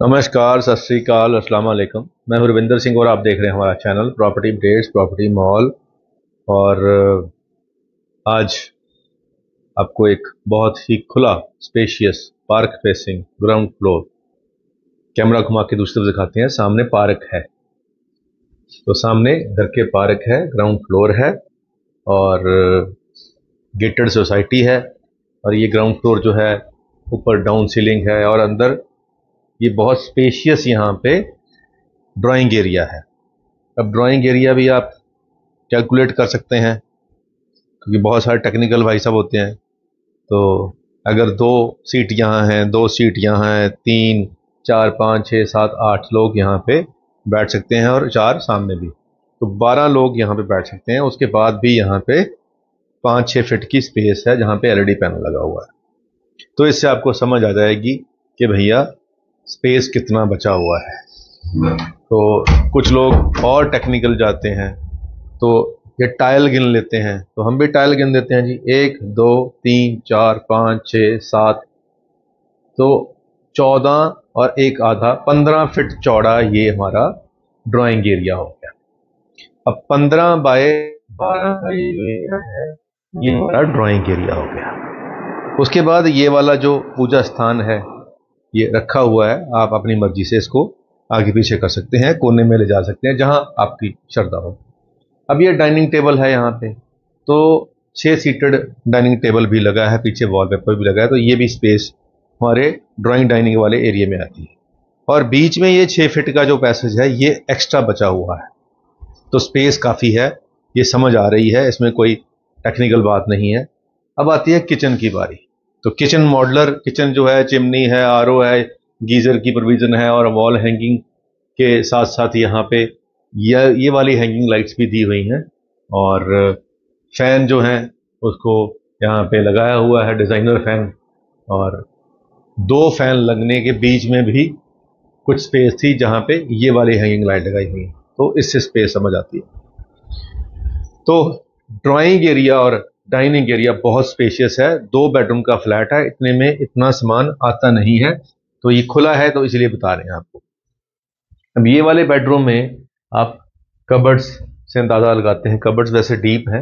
नमस्कार, सत श्री अकाल, अस्सलाम वालेकुम। मैं हूं रविंदर सिंह और आप देख रहे हैं हमारा channel property updates, property mall. और आज आपको एक बहुत ही खुला spacious park facing ground floor camera घुमा के दूसरी तरफ दिखाते हैं। सामने पार्क है, तो सामने घर के पार्क है, ग्राउंड फ्लोर है और गेटेड सोसाइटी है। और ये ग्राउंड फ्लोर जो है ऊपर डाउन सीलिंग है और अंदर ये बहुत स्पेशियस यहाँ पे ड्राइंग एरिया है। अब ड्राइंग एरिया भी आप कैलकुलेट कर सकते हैं क्योंकि बहुत सारे टेक्निकल भाई साहब होते हैं। तो अगर 2 सीट यहाँ हैं, 2 सीट यहाँ हैं, 3 4 5 6 7 8 लोग यहाँ पे बैठ सकते हैं और 4 सामने भी, तो 12 लोग यहाँ पे बैठ सकते हैं। उसके बाद भी यहाँ पे 5-6 फीट की स्पेस है जहाँ पे एलईडी पैनल लगा हुआ है। तो इससे आपको समझ आ जाएगी कि भैया स्पेस कितना बचा हुआ है। तो कुछ लोग और टेक्निकल जाते हैं तो ये टाइल गिन लेते हैं, तो हम भी टाइल गिन देते हैं जी, 1 2 3 4 5 6 7, तो 14 और एक आधा 15 फीट चौड़ा ये हमारा ड्राइंग एरिया हो गया। अब 15 बाय 12 ये हमारा ड्राइंग एरिया हो गया। उसके बाद ये वाला जो पूजा स्थान है ये रखा हुआ है, आप अपनी मर्जी से इसको आगे पीछे कर सकते हैं, कोने में ले जा सकते हैं जहां आपकी श्रद्धा हो। अब ये डाइनिंग टेबल है यहाँ पे, तो 6 सीटेड डाइनिंग टेबल भी लगा है, पीछे वॉलपेपर भी लगा है, तो ये भी स्पेस हमारे ड्राइंग डाइनिंग वाले एरिया में आती है। और बीच में ये 6 फीट का जो पैसेज है ये एक्स्ट्रा बचा हुआ है, तो स्पेस काफ़ी है, ये समझ आ रही है, इसमें कोई टेक्निकल बात नहीं है। अब आती है किचन की बारी। तो किचन मॉडलर किचन जो है, चिमनी है, आरओ है, गीज़र की प्रोविज़न है और वॉल हैंगिंग के साथ साथ यहाँ पे ये वाली हैंगिंग लाइट्स भी दी हुई हैं। और फैन जो हैं उसको यहाँ पे लगाया हुआ है, डिज़ाइनर फैन। और 2 फैन लगने के बीच में भी कुछ स्पेस थी जहाँ पे ये वाली हैंगिंग लाइट लगाई हुई, तो इससे स्पेस समझ आती है। तो ड्राइंग एरिया और डाइनिंग एरिया बहुत स्पेशियस है। 2 बेडरूम का फ्लैट है, इतने में इतना सामान आता नहीं है, तो ये खुला है तो इसलिए बता रहे हैं आपको। अब ये वाले बेडरूम में आप कबर्ड्स से अंदाजा लगाते हैं, कबर्ड्स वैसे डीप हैं,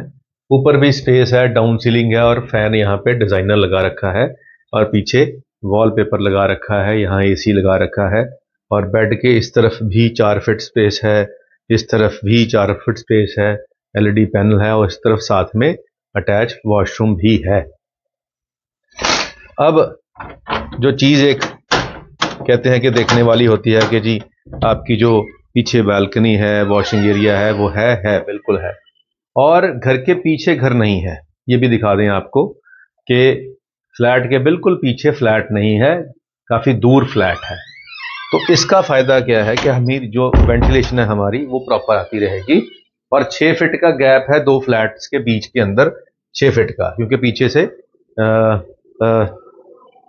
ऊपर भी स्पेस है, डाउन सीलिंग है और फैन यहाँ पे डिजाइनर लगा रखा है और पीछे वॉलपेपर लगा रखा है, यहाँ एसी लगा रखा है। और बेड के इस तरफ भी 4 फीट स्पेस है, इस तरफ भी 4 फीट स्पेस है, एलईडी पैनल है और इस तरफ साथ में अटैच वॉशरूम भी है। अब जो चीज़ एक कहते हैं कि देखने वाली होती है कि जी आपकी जो पीछे बालकनी है, वॉशिंग एरिया है, वो है बिल्कुल है। और घर के पीछे घर नहीं है, ये भी दिखा दें आपको कि फ्लैट के बिल्कुल पीछे फ्लैट नहीं है, काफ़ी दूर फ्लैट है। तो इसका फ़ायदा क्या है कि हमारी जो वेंटिलेशन है हमारी वो प्रॉपर आती रहेगी। और 6 फीट का गैप है 2 फ्लैट्स के बीच के अंदर, 6 फीट का, क्योंकि पीछे से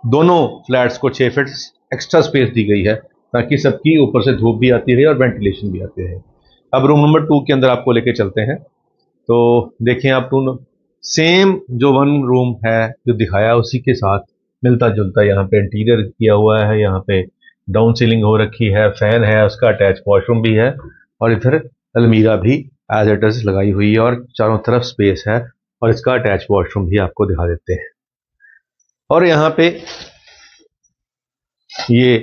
दोनों फ्लैट्स को 6 फीट एक्स्ट्रा स्पेस दी गई है ताकि सबकी ऊपर से धूप भी आती रहे और वेंटिलेशन भी आती रहे। अब रूम नंबर 2 के अंदर आपको लेके चलते हैं, तो देखें आप सेम जो 1 रूम है जो दिखाया उसी के साथ मिलता जुलता यहाँ पे इंटीरियर किया हुआ है। यहाँ पे डाउन सीलिंग हो रखी है, फैन है, उसका अटैच वॉशरूम भी है और इधर अलमीरा भी एज इट इज लगाई हुई है और चारों तरफ स्पेस है और इसका अटैच वॉशरूम भी आपको दिखा देते हैं। और यहाँ पे ये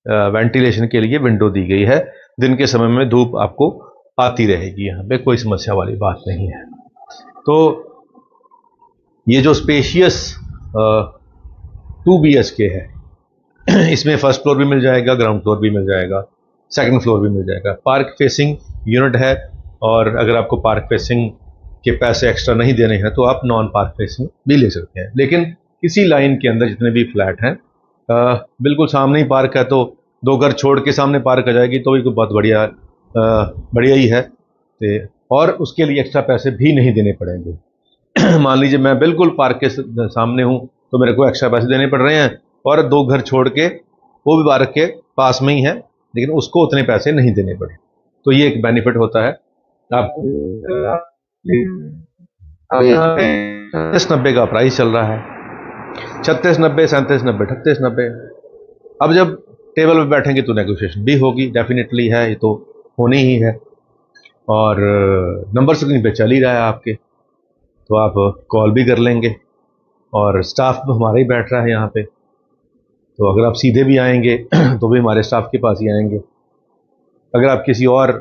वेंटिलेशन के लिए विंडो दी गई है, दिन के समय में धूप आपको आती रहेगी, यहाँ पे कोई समस्या वाली बात नहीं है। तो ये जो स्पेशियस 2 BHK है, इसमें फर्स्ट फ्लोर भी मिल जाएगा, ग्राउंड फ्लोर भी मिल जाएगा, सेकंड फ्लोर भी मिल जाएगा। पार्क फेसिंग यूनिट है और अगर आपको पार्क फेसिंग के पैसे एक्स्ट्रा नहीं देने हैं तो आप नॉन पार्क फेसिंग भी ले सकते हैं। लेकिन किसी लाइन के अंदर जितने भी फ्लैट हैं बिल्कुल सामने ही पार्क है, तो 2 घर छोड़ के सामने पार्क आ जाएगी तो भी बहुत बढ़िया ही है। और उसके लिए एक्स्ट्रा पैसे भी नहीं देने पड़ेंगे। मान लीजिए मैं बिल्कुल पार्क के सामने हूँ तो मेरे को एक्स्ट्रा पैसे देने पड़ रहे हैं, और 2 घर छोड़ के वो भी पार्क के पास में ही है लेकिन उसको उतने पैसे नहीं देने पड़े, तो ये एक बेनिफिट होता है आपको। अब यहाँ पे 3690 का प्राइस चल रहा है, 3690, 3790, 3890। अब जब टेबल पे बैठेंगे तो नेगोशिएशन भी होगी, डेफिनेटली है, ये तो होनी ही है। और नंबर स्क्रीन पे चल ही रहा है आपके, तो आप कॉल भी कर लेंगे। और स्टाफ हमारा ही बैठ रहा है यहाँ पे, तो अगर आप सीधे भी आएंगे तो भी हमारे स्टाफ के पास ही आएंगे। अगर आप किसी और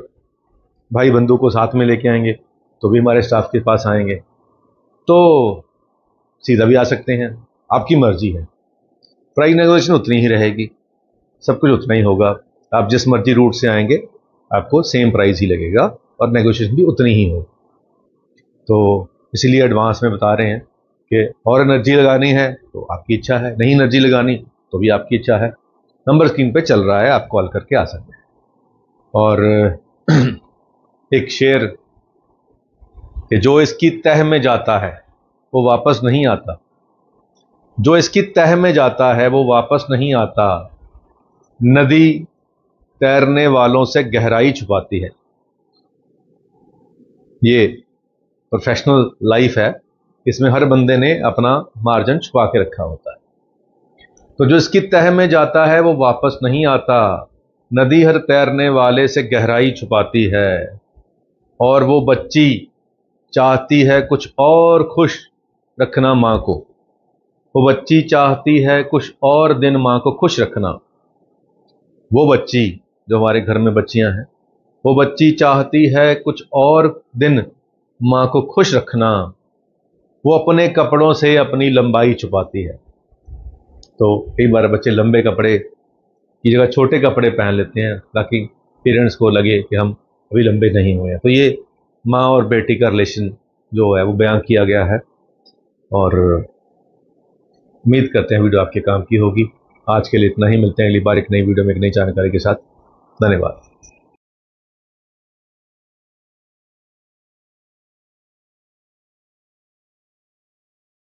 भाई बंधु को साथ में लेके आएंगे तो भी हमारे स्टाफ के पास आएंगे। तो सीधा भी आ सकते हैं, आपकी मर्जी है। प्राइस नेगोशिएशन उतनी ही रहेगी, सब कुछ उतना ही होगा। आप जिस मर्जी रूट से आएंगे आपको सेम प्राइस ही लगेगा और नेगोशिएशन भी उतनी ही होगी। तो इसीलिए एडवांस में बता रहे हैं कि और एनर्जी लगानी है तो आपकी इच्छा है, नहीं एनर्जी लगानी तो भी आपकी इच्छा है। नंबर स्क्रीन पे चल रहा है, आप कॉल करके आ सकते हैं। और एक शेर कि जो इसकी तह में जाता है वो वापस नहीं आता, जो इसकी तह में जाता है वो वापस नहीं आता, नदी तैरने वालों से गहराई छुपाती है। ये प्रोफेशनल लाइफ है, इसमें हर बंदे ने अपना मार्जिन छुपा के रखा होता है। तो जो इसकी तह में जाता है वो वापस नहीं आता, नदी हर तैरने वाले से गहराई छुपाती है। और वो बच्ची चाहती है कुछ और खुश रखना माँ को, वो बच्ची चाहती है कुछ और दिन माँ को खुश रखना। वो बच्ची, जो हमारे घर में बच्चियां हैं, वो बच्ची चाहती है कुछ और दिन माँ को खुश रखना। वो अपने कपड़ों से अपनी लंबाई छुपाती है। तो कई बार बच्चे लंबे कपड़े की जगह छोटे कपड़े पहन लेते हैं ताकि पेरेंट्स को लगे कि हम अभी लंबे नहीं हुए हैं। तो ये माँ और बेटी का रिलेशन जो है वो बयान किया गया है। और उम्मीद करते हैं वीडियो आपके काम की होगी। आज के लिए इतना ही, मिलते हैं अगली बार एक नई वीडियो में एक नई जानकारी के साथ। धन्यवाद।